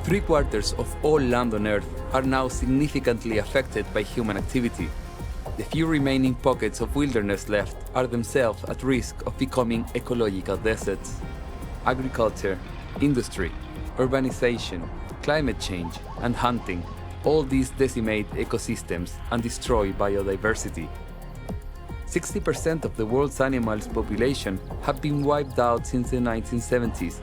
3/4 of all land on Earth are now significantly affected by human activity. The few remaining pockets of wilderness left are themselves at risk of becoming ecological deserts. Agriculture, industry, urbanisation, climate change, and hunting, all these decimate ecosystems and destroy biodiversity. 60% of the world's animals' population have been wiped out since the 1970s.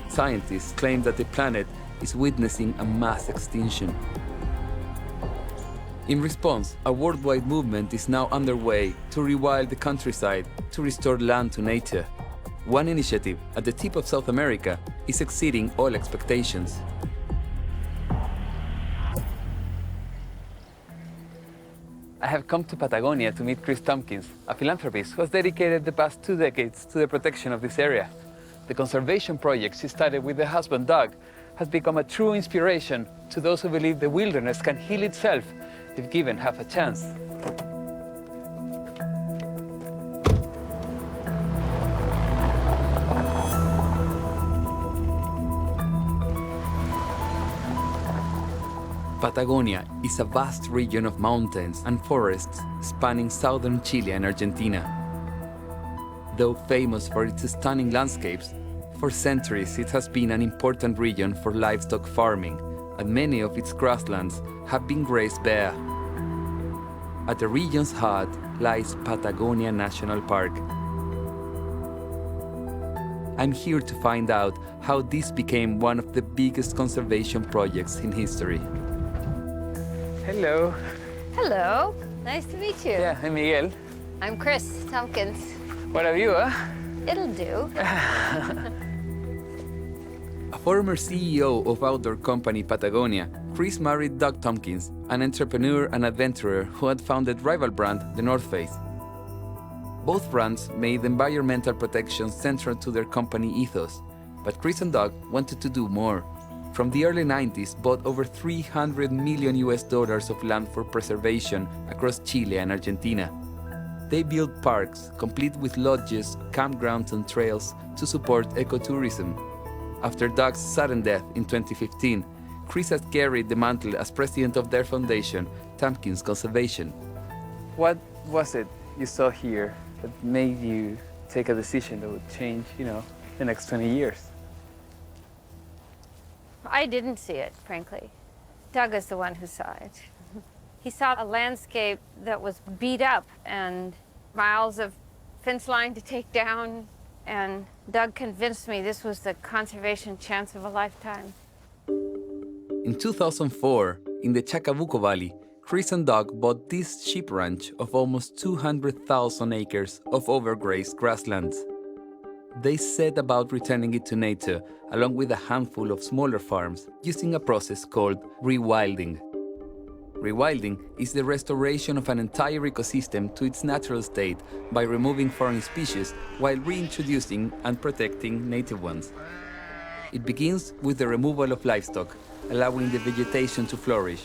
Scientists claim that the planet is witnessing a mass extinction. In response, a worldwide movement is now underway to rewild the countryside to restore land to nature. One initiative at the tip of South America is exceeding all expectations. I have come to Patagonia to meet Chris Tompkins, a philanthropist who has dedicated the past 2 decades to the protection of this area. The conservation project she started with her husband Doug has become a true inspiration to those who believe the wilderness can heal itself if given half a chance. Patagonia is a vast region of mountains and forests spanning southern Chile and Argentina. Though famous for its stunning landscapes, for centuries it has been an important region for livestock farming, and many of its grasslands have been grazed bare. At the region's heart lies Patagonia National Park. I'm here to find out how this became one of the biggest conservation projects in history. Hello. Hello. Nice to meet you. Yeah, I'm Miguel. I'm Chris Tompkins. What have you, huh? It'll do. A former CEO of outdoor company Patagonia, Chris married Doug Tompkins, an entrepreneur and adventurer who had founded rival brand The North Face. Both brands made environmental protection central to their company ethos, but Chris and Doug wanted to do more. From the early 90s, bought over $300 million of land for preservation across Chile and Argentina. They built parks, complete with lodges, campgrounds, and trails to support ecotourism. After Doug's sudden death in 2015, Chris has carried the mantle as president of their foundation, Tompkins Conservation. What was it you saw here that made you take a decision that would change, the next 20 years? I didn't see it, frankly. Doug is the one who saw it. He saw a landscape that was beat up and miles of fence line to take down, and Doug convinced me this was the conservation chance of a lifetime. In 2004, in the Chacabuco Valley, Chris and Doug bought this sheep ranch of almost 200,000 acres of overgrazed grasslands. They set about returning it to nature, along with a handful of smaller farms, using a process called rewilding. Rewilding is the restoration of an entire ecosystem to its natural state by removing foreign species while reintroducing and protecting native ones. It begins with the removal of livestock, allowing the vegetation to flourish.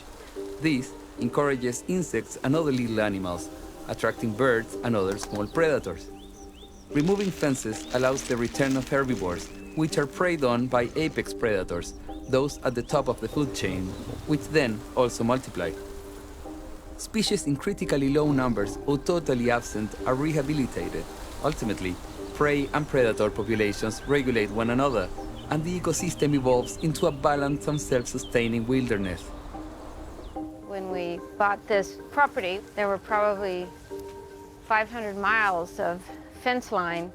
This encourages insects and other little animals, attracting birds and other small predators. Removing fences allows the return of herbivores, which are preyed on by apex predators, those at the top of the food chain, which then also multiply. Species in critically low numbers or totally absent are rehabilitated. Ultimately, prey and predator populations regulate one another, and the ecosystem evolves into a balanced and self-sustaining wilderness. When we bought this property, there were probably 500 miles of fence line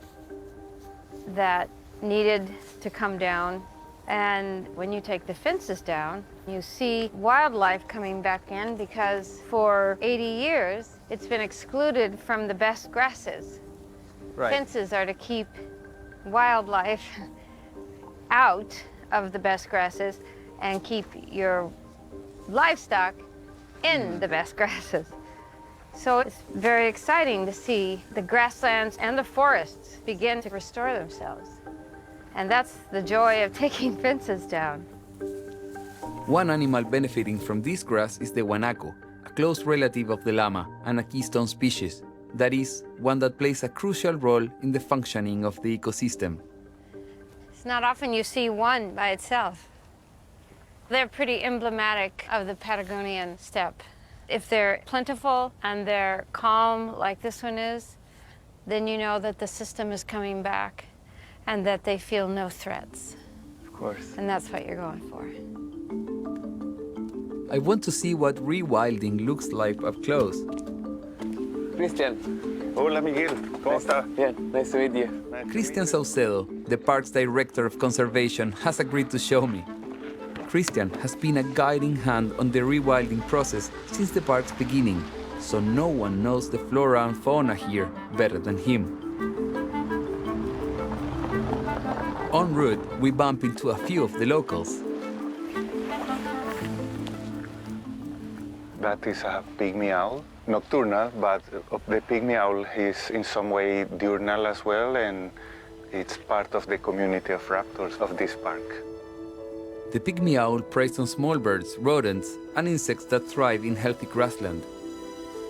that needed to come down. And when you take the fences down, you see wildlife coming back in because for 80 years, it's been excluded from the best grasses. Right. Fences are to keep wildlife out of the best grasses and keep your livestock in the best grasses. So it's very exciting to see the grasslands and the forests begin to restore themselves. And that's the joy of taking fences down. One animal benefiting from this grass is the guanaco, a close relative of the llama and a keystone species. That is, one that plays a crucial role in the functioning of the ecosystem. It's not often you see one by itself. They're pretty emblematic of the Patagonian steppe. If they're plentiful and they're calm like this one is, then you know that the system is coming back and that they feel no threats. Of course. And that's what you're going for. I want to see what rewilding looks like up close. Christian. Hola, Miguel. ¿Cómo está? Bien, nice to meet you. Christian Saucedo, the park's director of conservation, has agreed to show me. Christian has been a guiding hand on the rewilding process since the park's beginning, so no one knows the flora and fauna here better than him. En route, we bump into a few of the locals. That is a pygmy owl, nocturnal, but the pygmy owl is in some way diurnal as well, and it's part of the community of raptors of this park. The pygmy owl preys on small birds, rodents, and insects that thrive in healthy grassland.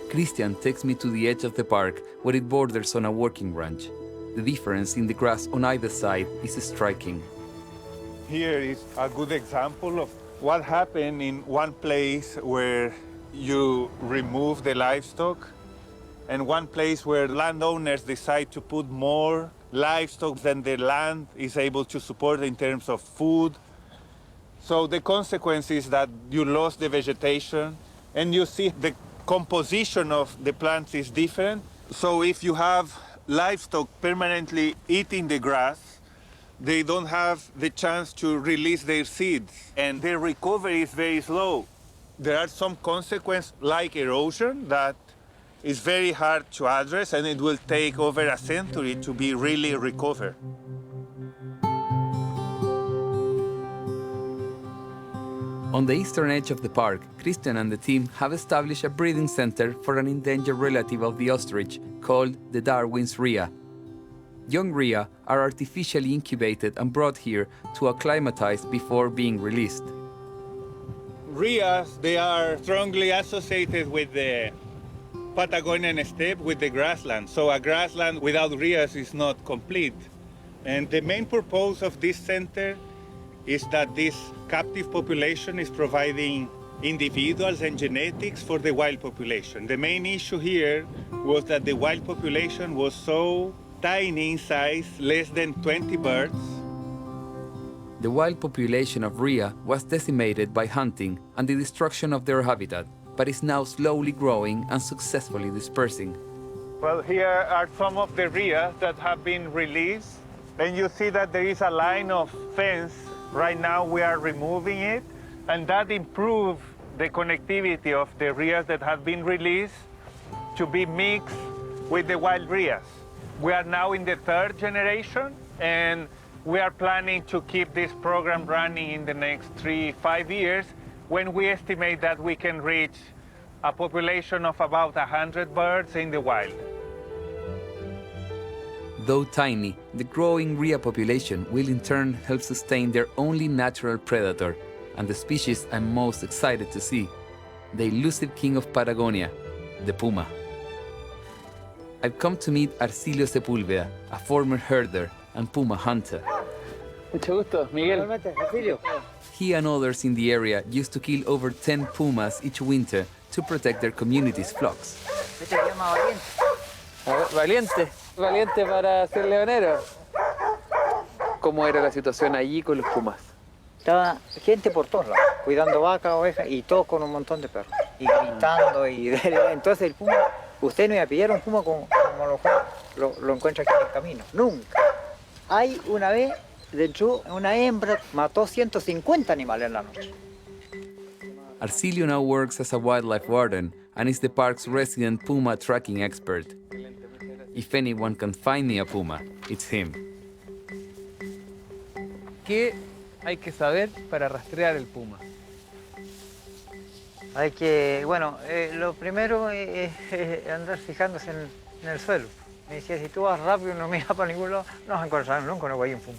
Christian takes me to the edge of the park where it borders on a working ranch. The difference in the grass on either side is striking. Here is a good example of what happened in one place where you remove the livestock and one place where landowners decide to put more livestock than the land is able to support in terms of food. So the consequence is that you lost the vegetation and you see the composition of the plants is different. So if you have livestock permanently eating the grass, they don't have the chance to release their seeds and their recovery is very slow. There are some consequences like erosion that is very hard to address and it will take over a century to be really recovered. On the eastern edge of the park, Christian and the team have established a breeding center for an endangered relative of the ostrich called the Darwin's rhea. Young rhea are artificially incubated and brought here to acclimatize before being released. Rheas, they are strongly associated with the Patagonian steppe, with the grassland. So a grassland without rheas is not complete. And the main purpose of this center is that this captive population is providing individuals and genetics for the wild population. The main issue here was that the wild population was so tiny in size, less than 20 birds. The wild population of rhea was decimated by hunting and the destruction of their habitat, but is now slowly growing and successfully dispersing. Well, here are some of the rheas that have been released. And you see that there is a line of fence. Right now we are removing it, and that improves the connectivity of the rheas that have been released to be mixed with the wild rheas. We are now in the third generation, and we are planning to keep this program running in the next 3-5 years, when we estimate that we can reach a population of about 100 birds in the wild. Though tiny, the growing rhea population will in turn help sustain their only natural predator, and the species I'm most excited to see, the elusive king of Patagonia, the puma. I've come to meet Arcilio Sepúlveda, a former herder and puma hunter. Mucho gusto, Miguel. He and others in the area used to kill over 10 pumas each winter to protect their community's flocks. Valiente, valiente para ser leonero. ¿Cómo era la situación allí con los pumas? Estaba gente por todos lados, cuidando vacas, ovejas y todos con un montón de perros. Y gritando y entonces el puma, usted no iba a pillar un puma como lo encuentra aquí en el camino. Nunca. Hay una vez, de hecho, una hembra mató 150 animales en la noche. Arcilio now works as a wildlife warden and is the park's resident puma tracking expert. If anyone can find me a puma, it's him. ¿Qué hay que saber para rastrear el puma? Hay que, bueno, lo primero es andar fijándose en el suelo. Me decía, si tú vas rápido y no miras para ningún lado, no vas a encontrar nunca un puma.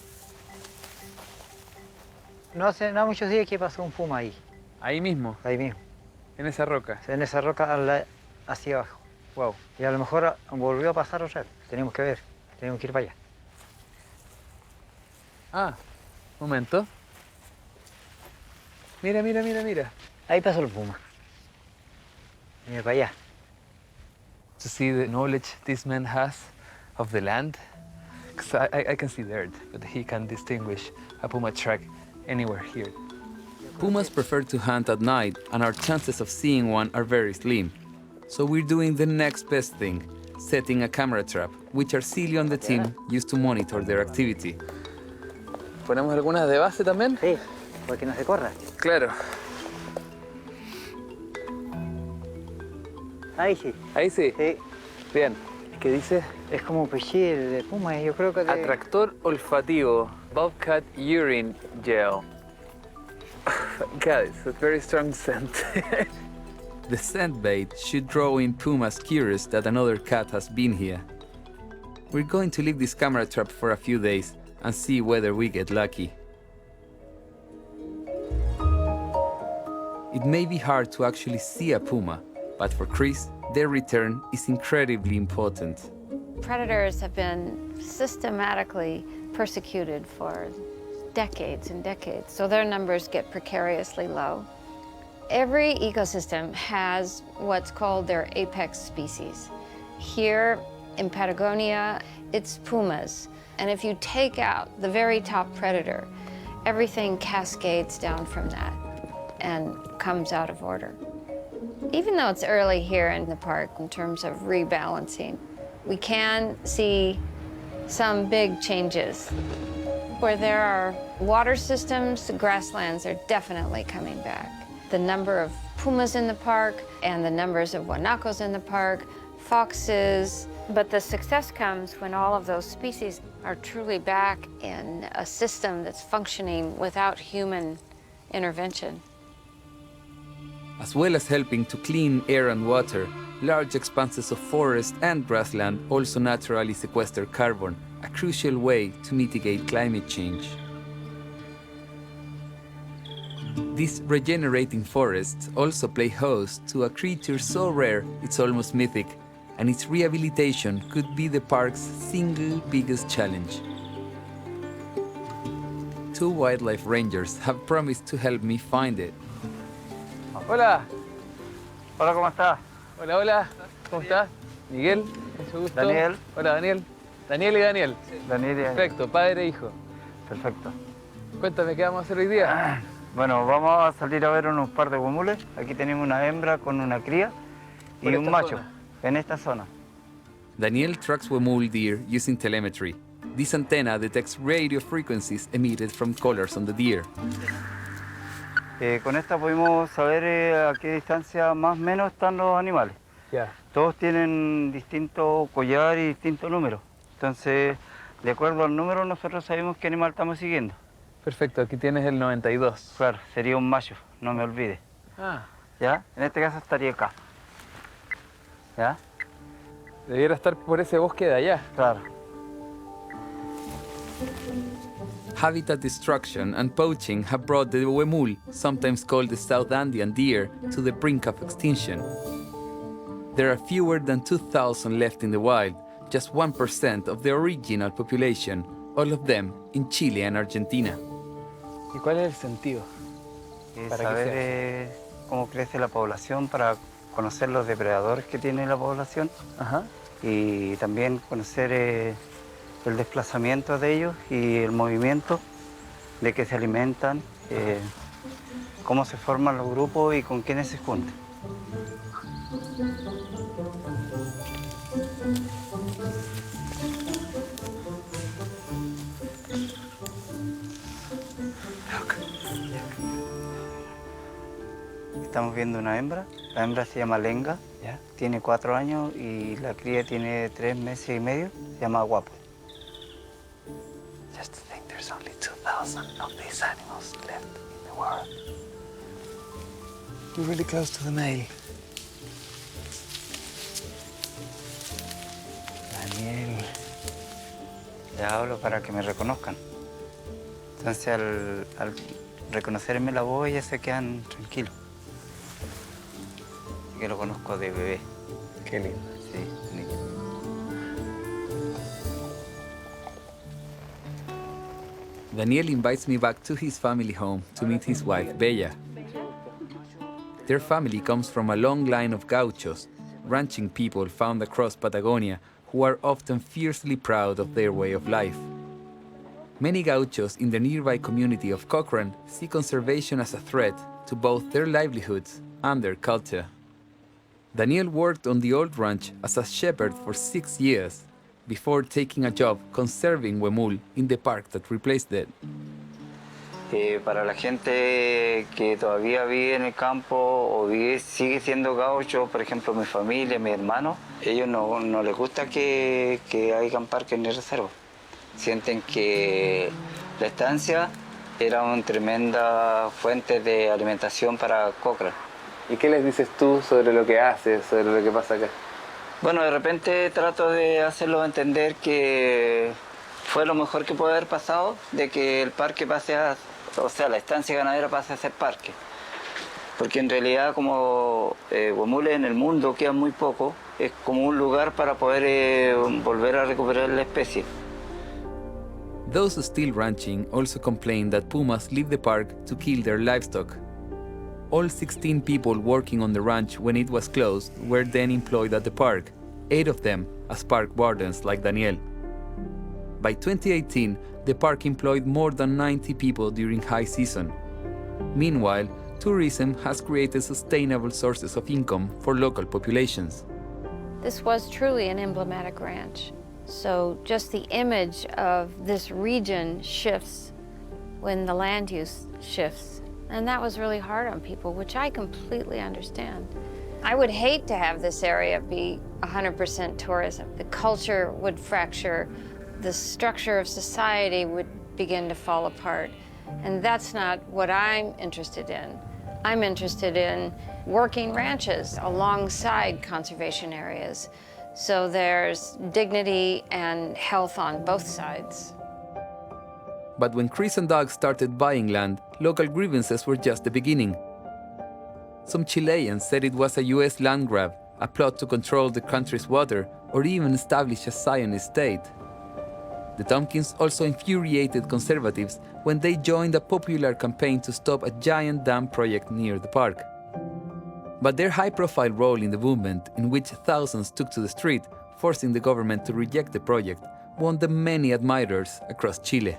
No hace nada muchos días que pasó un puma ahí. Ahí mismo, Ahí mismo, en esa roca. en esa roca hacia abajo. Wow. Y a lo mejor volvió a pasar otra vez. Tenemos que ver, tenemos que ir para allá. Ah, momento. Mira, mira, mira, mira. Ahí pasó el puma. Mira para allá. To see the knowledge this man has of the land. Because I can see the earth, but he can distinguish a puma track anywhere here. Pumas prefer to hunt at night, and our chances of seeing one are very slim. So we're doing the next best thing, setting a camera trap, which Arcilio and the team use to monitor their activity. ¿Ponemos algunas de base también? Sí, porque no se corra. Claro. Ahí sí. Ahí sí. Sí. Bien. ¿Qué dice? Es como pechí de puma, yo creo que... Atractor olfativo, bobcat urine gel. God, it's a very strong scent. The scent bait should draw in pumas curious that another cat has been here. We're going to leave this camera trap for a few days and see whether we get lucky. It may be hard to actually see a puma, but for Chris, their return is incredibly important. Predators have been systematically persecuted for decades and decades, so their numbers get precariously low. Every ecosystem has what's called their apex species. Here in Patagonia, it's pumas. And if you take out the very top predator, everything cascades down from that and comes out of order. Even though it's early here in the park in terms of rebalancing, we can see some big changes. Where there are water systems, the grasslands are definitely coming back. The number of pumas in the park and the numbers of guanacos in the park, foxes. But the success comes when all of those species are truly back in a system that's functioning without human intervention. As well as helping to clean air and water, large expanses of forest and grassland also naturally sequester carbon, a crucial way to mitigate climate change. These regenerating forests also play host to a creature so rare it's almost mythic, and its rehabilitation could be the park's single biggest challenge. 2 wildlife rangers have promised to help me find it. Hola. Hola, ¿cómo estás? Hola, hola. ¿Cómo estás? Miguel, mucho gusto. Daniel. Hola, Daniel. Daniel y Daniel. Daniel. Perfecto, padre e hijo. Perfecto. Cuéntame, ¿qué vamos a hacer hoy día? Bueno, vamos a salir a ver unos par de huemules. Aquí tenemos una hembra con una cría y ¿Por un esta macho zona? en esta zona. Daniel tracks Wemul deer using telemetry. This antenna detects radio frequencies emitted from collars on the deer. Con esta pudimos saber a qué distancia más o menos están los animales. Ya. Todos tienen distinto collar y distinto número. Entonces, de acuerdo al número, nosotros sabemos qué animal estamos siguiendo. Perfecto, aquí tienes el 92. Claro, sería un macho, no me olvide. Ah, ¿Ya? En este caso estaría acá. ¿Ya? debiera estar por ese bosque de allá. Claro. Habitat destruction and poaching have brought the Wemul, sometimes called the South Andean deer, to the brink of extinction. There are fewer than 2,000 left in the wild, just 1% of the original population, all of them in Chile and Argentina. ¿Y cuál es el sentido? ¿Para qué Saber se cómo crece la población para conocer los depredadores que tiene la población Ajá. y también conocer el desplazamiento de ellos y el movimiento, de qué se alimentan, cómo se forman los grupos y con quiénes se juntan. Estamos viendo una hembra, la hembra se llama Lenga, ¿Ya? tiene 4 años y la cría tiene 3 meses y medio, se llama Guapo. Just to think there's only 2,000 of these animals left in the world. We're really close to the male. Daniel. Les hablo para que me reconozcan. Entonces al reconocerme la voz ellas se quedan tranquilos. Así que lo conozco de bebé. Qué lindo. Sí, bonito. Daniel invites me back to his family home to meet his wife, Bella. Their family comes from a long line of gauchos, ranching people found across Patagonia who are often fiercely proud of their way of life. Many gauchos in the nearby community of Cochrane see conservation as a threat to both their livelihoods and their culture. Daniel worked on the old ranch as a shepherd for 6 years before taking a job conserving huemul in the park that replaced it. Para la gente que todavía vive en el campo o sigue siendo gaucho, por ejemplo mi familia, mi hermano, ellos no les gusta que hayan parques ni reservas. Sienten que la estancia era una tremenda fuente de alimentación para Cochrane. ¿Y qué les dices tú sobre lo que haces, sobre lo que pasa acá? Bueno, de repente trato de hacerlo entender que fue lo mejor que puede haber pasado, de que el parque pase a, o sea, la estancia ganadera pase a ser parque. Porque en realidad como huemules en el mundo quedan muy poco, es como un lugar para poder volver a recuperar la especie. Those still ranching also complain that pumas leave the park to kill their livestock. All 16 people working on the ranch when it was closed were then employed at the park, 8 of them as park wardens like Daniel. By 2018, the park employed more than 90 people during high season. Meanwhile, tourism has created sustainable sources of income for local populations. This was truly an emblematic ranch. So just the image of this region shifts when the land use shifts. And that was really hard on people, which I completely understand. I would hate to have this area be 100% tourism. The culture would fracture, the structure of society would begin to fall apart. And that's not what I'm interested in. I'm interested in working ranches alongside conservation areas. So there's dignity and health on both sides. But when Chris and Doug started buying land, local grievances were just the beginning. Some Chileans said it was a US land grab, a plot to control the country's water, or even establish a Zionist state. The Tompkins also infuriated conservatives when they joined a popular campaign to stop a giant dam project near the park. But their high-profile role in the movement, in which thousands took to the street, forcing the government to reject the project, won them many admirers across Chile.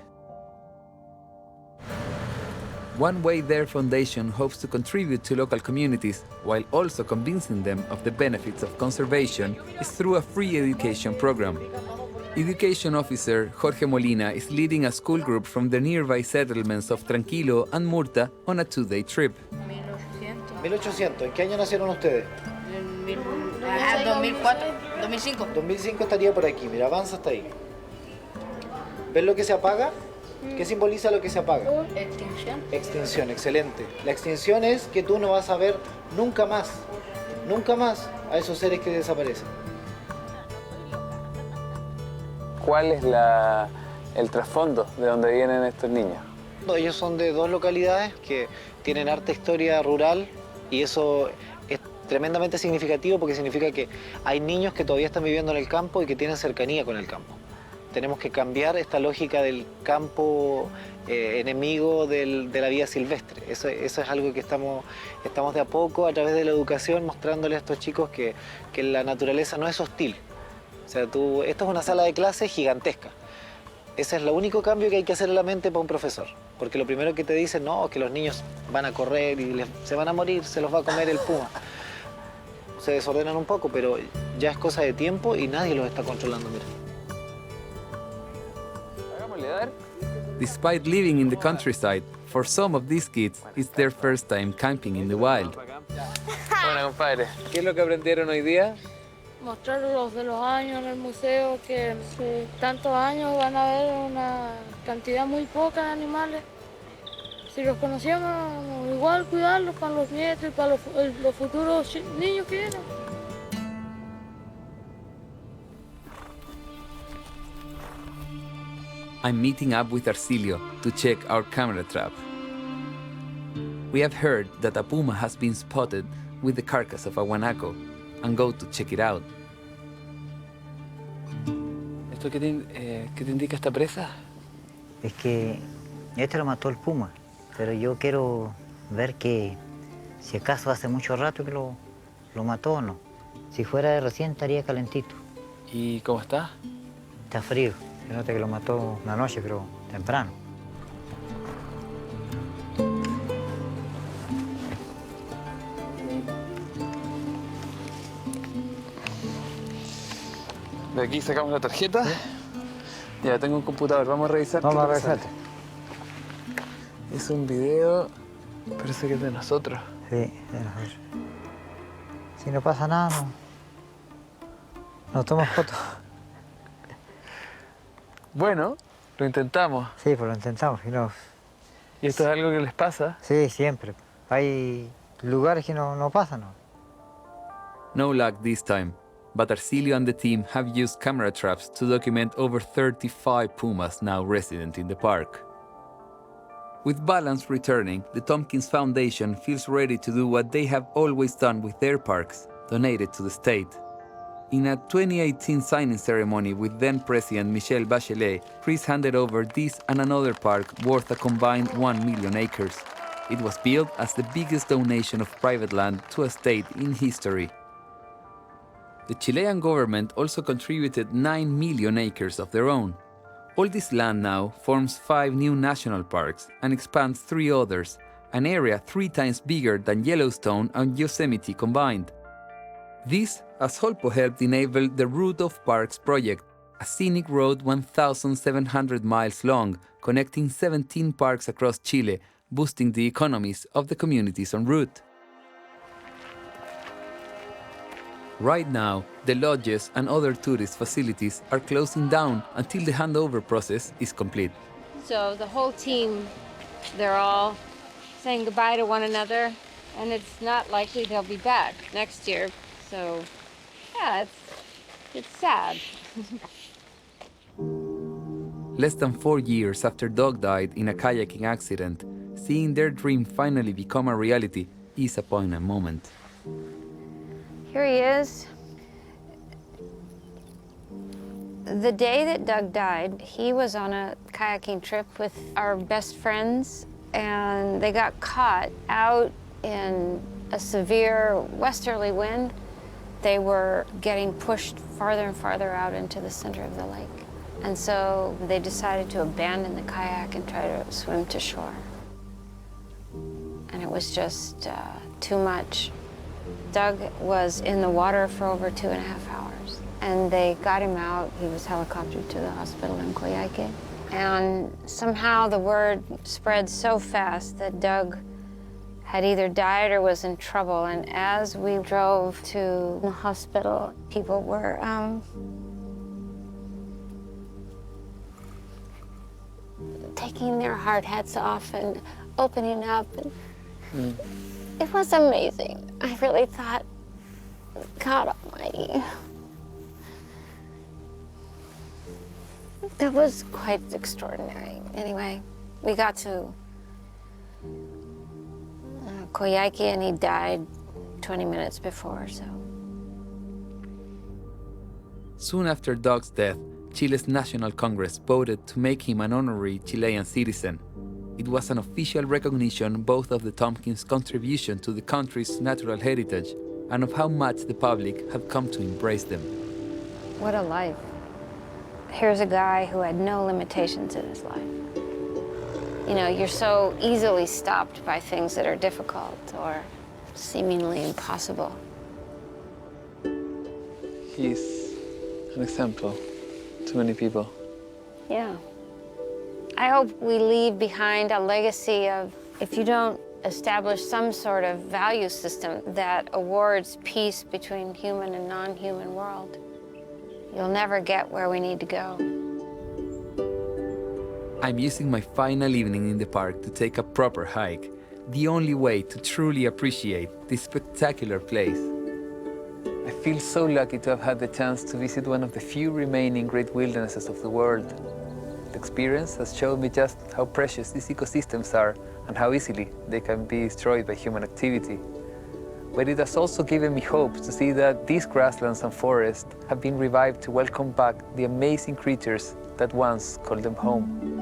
One way their foundation hopes to contribute to local communities, while also convincing them of the benefits of conservation, is through a free education program. Education officer Jorge Molina is leading a school group from the nearby settlements of Tranquilo and Murta on a 2-day trip. 1800. ¿En qué año nacieron ustedes? En 2004, 2005. 2005 estaría por aquí. Mira, avanza hasta ahí. ¿Ves lo que se apaga? ¿Qué simboliza lo que se apaga? Extinción. Extinción, excelente. La extinción es que tú no vas a ver nunca más a esos seres que desaparecen. ¿Cuál es el trasfondo de donde vienen estos niños? Ellos son de 2 localidades que tienen harta historia rural y eso es tremendamente significativo porque significa que hay niños que todavía están viviendo en el campo y que tienen cercanía con el campo. Tenemos que cambiar esta lógica del campo enemigo de la vida silvestre. Eso es algo que estamos de a poco a través de la educación mostrándole a estos chicos que la naturaleza no es hostil. O sea, esto es una sala de clase gigantesca. Ese es el único cambio que hay que hacer en la mente para un profesor. Porque lo primero que te dicen, no, es que los niños van a correr y se van a morir, se los va a comer el puma. Se desordenan un poco, pero ya es cosa de tiempo y nadie los está controlando, mira. Despite living in the countryside, for some of these kids, it's their first time camping in the wild. Bueno, compadre, ¿qué es lo que aprendieron hoy día? Mostrar los de los años en el museo, que en tantos años van a haber una cantidad muy poca de animales. Si los conocíamos, igual cuidarlos para los nietos y para los futuros niños que vienen. I'm meeting up with Arcilio to check our camera trap. We have heard that a puma has been spotted with the carcass of a guanaco and go to check it out. ¿Esto qué te indica esta presa? Es que este lo mató el puma, pero yo quiero ver qué Si acaso hace mucho rato que lo mató o no. Si fuera de recién estaría calentito. ¿Y cómo está? Está frío. Se nota que lo mató una noche, pero temprano. De aquí sacamos la tarjeta. ¿Sí? Ya, tengo un computador. Vamos a revisar. Vamos a revisar. Es un video, parece que es de nosotros. Sí, de nosotros. Si no pasa nada, no. Nos tomamos fotos. Bueno, lo intentamos. Sí, pues lo intentamos. ¿Y esto es algo que les pasa? Sí, siempre. Hay lugares que no pasan, ¿no? No luck this time, but Arcilio and the team have used camera traps to document over 35 pumas now resident in the park. With balance returning, the Tompkins Foundation feels ready to do what they have always done with their parks, donated to the state. In a 2018 signing ceremony with then-President Michelle Bachelet, Chris handed over this and another park worth a combined 1 million acres. It was billed as the biggest donation of private land to a state in history. The Chilean government also contributed 9 million acres of their own. All this land now forms 5 new national parks and expands 3 others, an area 3 times bigger than Yellowstone and Yosemite combined. This has also helped enable the Route of Parks project, a scenic road 1,700 miles long, connecting 17 parks across Chile, boosting the economies of the communities en route. Right now, the lodges and other tourist facilities are closing down until the handover process is complete. So the whole team, they're all saying goodbye to one another, and it's not likely they'll be back next year. So, yeah, it's sad. Less than 4 years after Doug died in a kayaking accident, seeing their dream finally become a reality is a poignant moment. Here he is. The day that Doug died, he was on a kayaking trip with our best friends, and they got caught out in a severe westerly wind. They were getting pushed farther and farther out into the center of the lake. And so they decided to abandon the kayak and try to swim to shore. And it was just too much. Doug was in the water for over 2.5 hours. And they got him out. He was helicoptered to the hospital in Coyhaique. And somehow the word spread so fast that Doug had either died or was in trouble. And as we drove to the hospital, people were taking their hard hats off and opening up. And it was amazing. I really thought, God Almighty. It was quite extraordinary. Anyway, we got to Coyhaique, and he died 20 minutes before, so. Soon after Doug's death, Chile's National Congress voted to make him an honorary Chilean citizen. It was an official recognition both of the Tompkins' contribution to the country's natural heritage and of how much the public had come to embrace them. What a life. Here's a guy who had no limitations in his life. You know, you're so easily stopped by things that are difficult or seemingly impossible. He's an example to many people. Yeah. I hope we leave behind a legacy of, if you don't establish some sort of value system that awards peace between human and non-human world, you'll never get where we need to go. I'm using my final evening in the park to take a proper hike, the only way to truly appreciate this spectacular place. I feel so lucky to have had the chance to visit one of the few remaining great wildernesses of the world. The experience has shown me just how precious these ecosystems are and how easily they can be destroyed by human activity. But it has also given me hope to see that these grasslands and forests have been revived to welcome back the amazing creatures that once called them home.